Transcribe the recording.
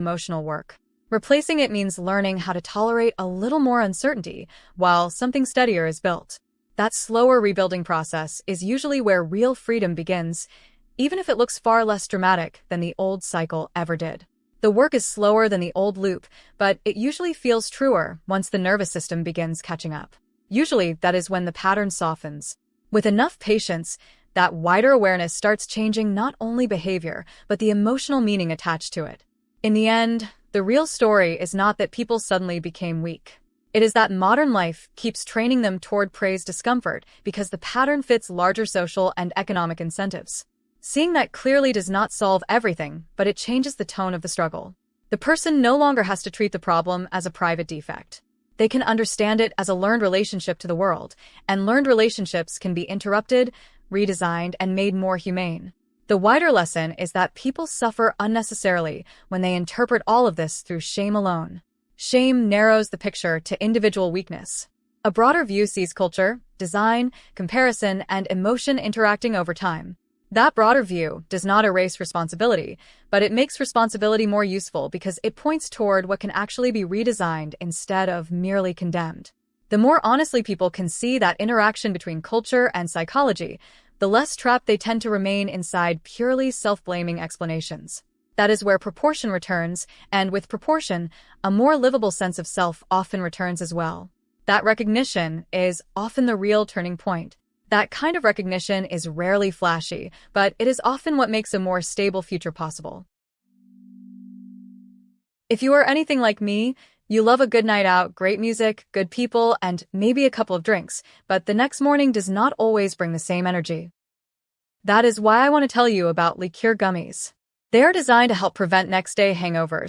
emotional work. Replacing it means learning how to tolerate a little more uncertainty while something steadier is built. That slower rebuilding process is usually where real freedom begins, even if it looks far less dramatic than the old cycle ever did. The work is slower than the old loop, but it usually feels truer once the nervous system begins catching up. Usually, that is when the pattern softens. With enough patience, that wider awareness starts changing not only behavior, but the emotional meaning attached to it. In the end, the real story is not that people suddenly became weak. It is that modern life keeps training them toward praise discomfort because the pattern fits larger social and economic incentives. Seeing that clearly does not solve everything, but it changes the tone of the struggle. The person no longer has to treat the problem as a private defect. They can understand it as a learned relationship to the world, and learned relationships can be interrupted, redesigned, and made more humane. The wider lesson is that people suffer unnecessarily when they interpret all of this through shame alone. Shame narrows the picture to individual weakness. A broader view sees culture, design, comparison, and emotion interacting over time. That broader view does not erase responsibility, but it makes responsibility more useful because it points toward what can actually be redesigned instead of merely condemned. The more honestly people can see that interaction between culture and psychology, the less trapped they tend to remain inside purely self-blaming explanations. That is where proportion returns, and with proportion, a more livable sense of self often returns as well. That recognition is often the real turning point. That kind of recognition is rarely flashy, but it is often what makes a more stable future possible. If you are anything like me, you love a good night out, great music, good people, and maybe a couple of drinks, but the next morning does not always bring the same energy. That is why I want to tell you about Liqueur gummies. They are designed to help prevent next-day hangovers